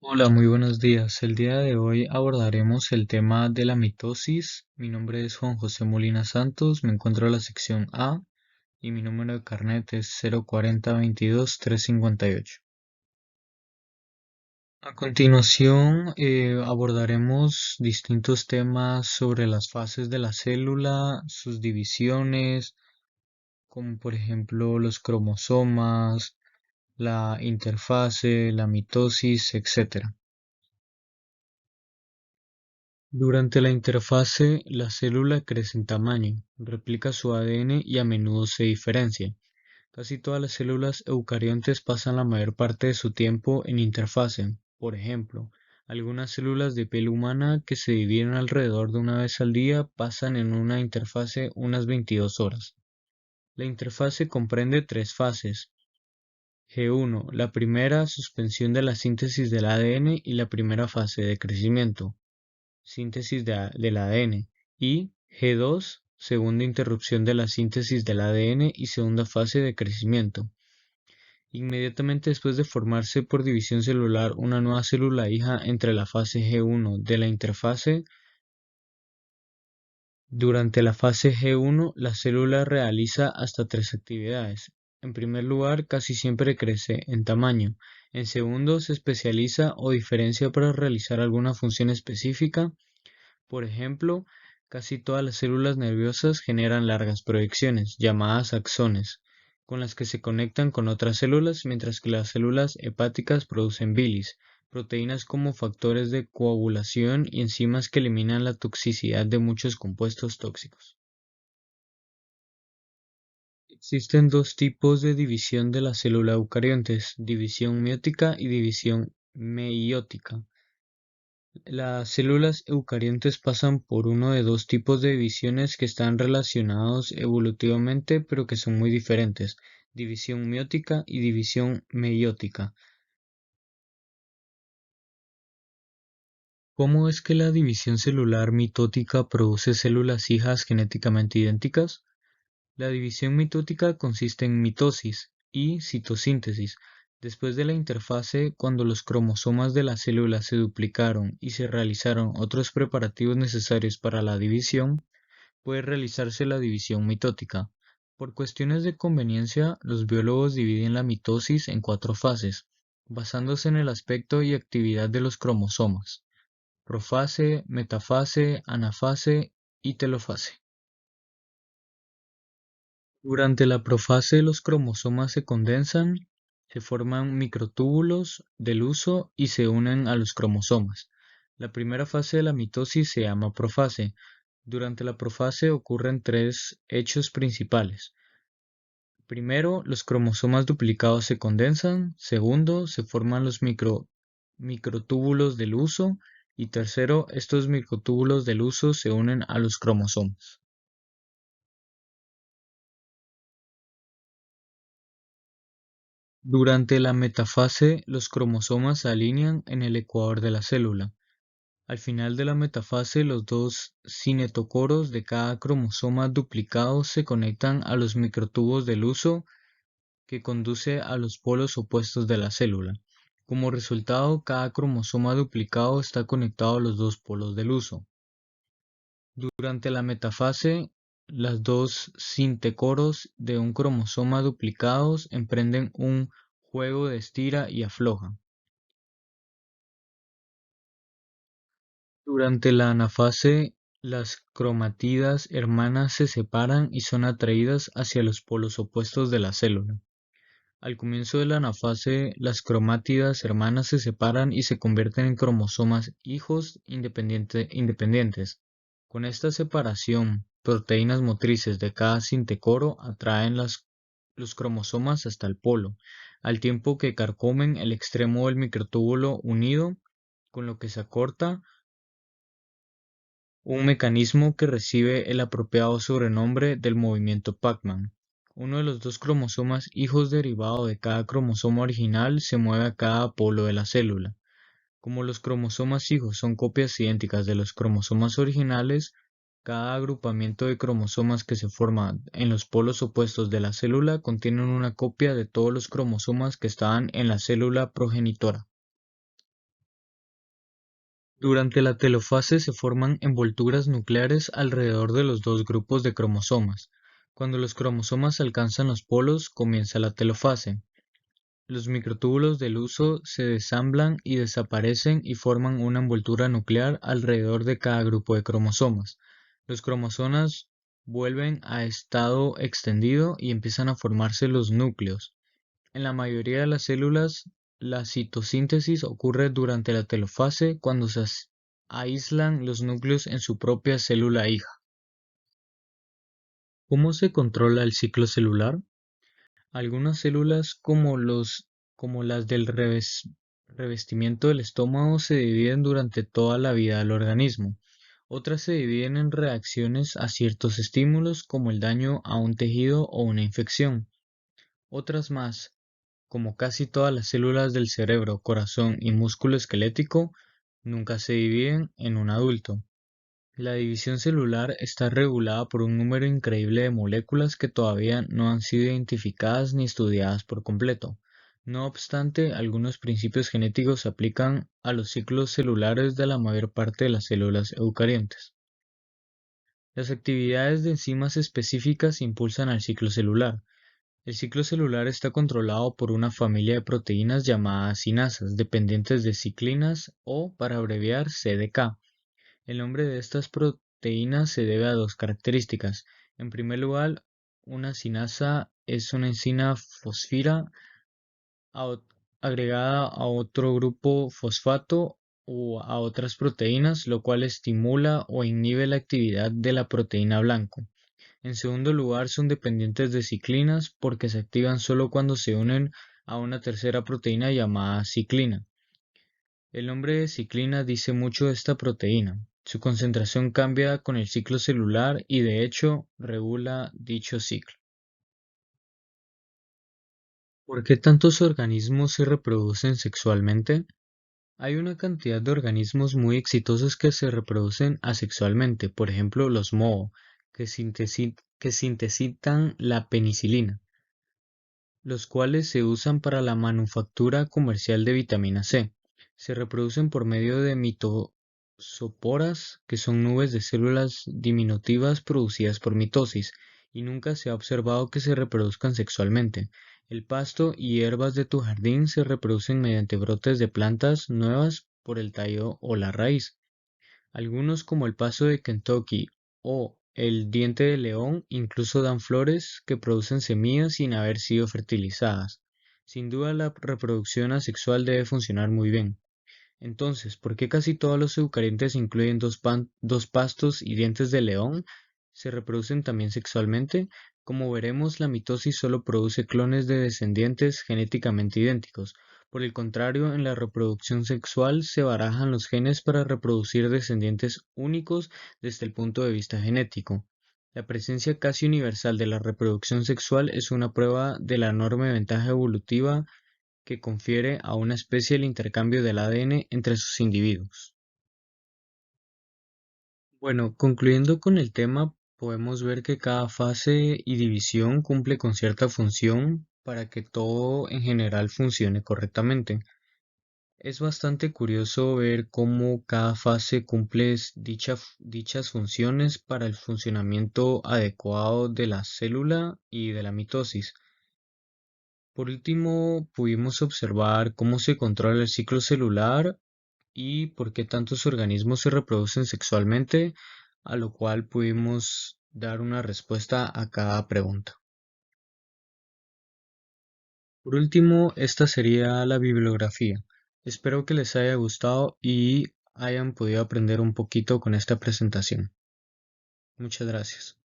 Hola, muy buenos días. El día de hoy abordaremos el tema de la mitosis. Mi nombre es Juan José Molina Santos, me encuentro en la sección A y mi número de carnet es 04022-358. A continuación, abordaremos distintos temas sobre las fases de la célula, sus divisiones, como por ejemplo los cromosomas, la interfase, la mitosis, etc. Durante la interfase, la célula crece en tamaño, replica su ADN y a menudo se diferencia. Casi todas las células eucariontes pasan la mayor parte de su tiempo en interfase. Por ejemplo, algunas células de piel humana que se dividen alrededor de una vez al día pasan en una interfase unas 22 horas. La interfase comprende tres fases. G1, la primera, suspensión de la síntesis del ADN y la primera fase de crecimiento. Síntesis del ADN, y G2, segunda interrupción de la síntesis del ADN y segunda fase de crecimiento. Inmediatamente después de formarse por división celular una nueva célula hija entre la fase G1 de la interfase. Durante la fase G1, la célula realiza hasta tres actividades. En primer lugar, casi siempre crece en tamaño. En segundo, se especializa o diferencia para realizar alguna función específica. Por ejemplo, casi todas las células nerviosas generan largas proyecciones, llamadas axones, con las que se conectan con otras células, mientras que las células hepáticas producen bilis, proteínas como factores de coagulación y enzimas que eliminan la toxicidad de muchos compuestos tóxicos. Existen dos tipos de división de la célula eucariontes, división meótica y división meiótica. Las células eucariontes pasan por uno de dos tipos de divisiones que están relacionados evolutivamente pero que son muy diferentes, división meótica y división meiótica. ¿Cómo es que la división celular mitótica produce células hijas genéticamente idénticas? La división mitótica consiste en mitosis y citosíntesis. Después de la interfase, cuando los cromosomas de la célula se duplicaron y se realizaron otros preparativos necesarios para la división, puede realizarse la división mitótica. Por cuestiones de conveniencia, los biólogos dividen la mitosis en cuatro fases, basándose en el aspecto y actividad de los cromosomas: profase, metafase, anafase y telofase. Durante la profase los cromosomas se condensan, se forman microtúbulos del uso y se unen a los cromosomas. La primera fase de la mitosis se llama profase. Durante la profase ocurren tres hechos principales. Primero, los cromosomas duplicados se condensan. Segundo, se forman los microtúbulos del uso. Y tercero, estos microtúbulos del uso se unen a los cromosomas. Durante la metafase, los cromosomas se alinean en el ecuador de la célula. Al final de la metafase, los dos cinetocoros de cada cromosoma duplicado se conectan a los microtubos del uso que conduce a los polos opuestos de la célula. Como resultado, cada cromosoma duplicado está conectado a los dos polos del uso. Durante la metafase, las dos sintecoros de un cromosoma duplicados emprenden un juego de estira y afloja. Durante la anafase, las cromátidas hermanas se separan y son atraídas hacia los polos opuestos de la célula. Al comienzo de la anafase, las cromátidas hermanas se separan y se convierten en cromosomas hijos independientes. Con esta separación, proteínas motrices de cada sintecoro atraen los cromosomas hasta el polo, al tiempo que carcomen el extremo del microtúbulo unido, con lo que se acorta, un mecanismo que recibe el apropiado sobrenombre del movimiento Pac-Man. Uno de los dos cromosomas hijos derivado de cada cromosoma original se mueve a cada polo de la célula. Como los cromosomas hijos son copias idénticas de los cromosomas originales, cada agrupamiento de cromosomas que se forma en los polos opuestos de la célula contienen una copia de todos los cromosomas que estaban en la célula progenitora. Durante la telofase se forman envolturas nucleares alrededor de los dos grupos de cromosomas. Cuando los cromosomas alcanzan los polos, comienza la telofase. Los microtúbulos del huso se desamblan y desaparecen y forman una envoltura nuclear alrededor de cada grupo de cromosomas. Los cromosomas vuelven a estado extendido y empiezan a formarse los núcleos. En la mayoría de las células, la citosíntesis ocurre durante la telofase cuando se aíslan los núcleos en su propia célula hija. ¿Cómo se controla el ciclo celular? Algunas células, como las del revestimiento del estómago, se dividen durante toda la vida del organismo. Otras se dividen en reacciones a ciertos estímulos, como el daño a un tejido o una infección. Otras más, como casi todas las células del cerebro, corazón y músculo esquelético, nunca se dividen en un adulto. La división celular está regulada por un número increíble de moléculas que todavía no han sido identificadas ni estudiadas por completo. No obstante, algunos principios genéticos se aplican a los ciclos celulares de la mayor parte de las células eucariontes. Las actividades de enzimas específicas impulsan al ciclo celular. El ciclo celular está controlado por una familia de proteínas llamadas cinasas, dependientes de ciclinas o, para abreviar, CDK. El nombre de estas proteínas se debe a dos características. En primer lugar, una cinasa es una enzima fosfira agregada a otro grupo fosfato o a otras proteínas, lo cual estimula o inhibe la actividad de la proteína blanco. En segundo lugar, son dependientes de ciclinas porque se activan solo cuando se unen a una tercera proteína llamada ciclina. El nombre de ciclina dice mucho de esta proteína. Su concentración cambia con el ciclo celular y de hecho regula dicho ciclo. ¿Por qué tantos organismos se reproducen sexualmente? Hay una cantidad de organismos muy exitosos que se reproducen asexualmente, por ejemplo los moho, que sintetitan la penicilina, los cuales se usan para la manufactura comercial de vitamina C. Se reproducen por medio de mitosoporas, que son nubes de células diminutivas producidas por mitosis, y nunca se ha observado que se reproduzcan sexualmente. El pasto y hierbas de tu jardín se reproducen mediante brotes de plantas nuevas por el tallo o la raíz. Algunos, como el paso de Kentucky o el diente de león, incluso dan flores que producen semillas sin haber sido fertilizadas. Sin duda, la reproducción asexual debe funcionar muy bien. Entonces, ¿por qué casi todos los eucariontes incluyen dos pastos y dientes de león? ¿Se reproducen también sexualmente? Como veremos, la mitosis solo produce clones de descendientes genéticamente idénticos. Por el contrario, en la reproducción sexual se barajan los genes para reproducir descendientes únicos desde el punto de vista genético. La presencia casi universal de la reproducción sexual es una prueba de la enorme ventaja evolutiva que confiere a una especie el intercambio del ADN entre sus individuos. Bueno, concluyendo con el tema, podemos ver que cada fase y división cumple con cierta función para que todo en general funcione correctamente. Es bastante curioso ver cómo cada fase cumple dichas funciones para el funcionamiento adecuado de la célula y de la mitosis. Por último, pudimos observar cómo se controla el ciclo celular y por qué tantos organismos se reproducen sexualmente, a lo cual pudimos dar una respuesta a cada pregunta. Por último, esta sería la bibliografía. Espero que les haya gustado y hayan podido aprender un poquito con esta presentación. Muchas gracias.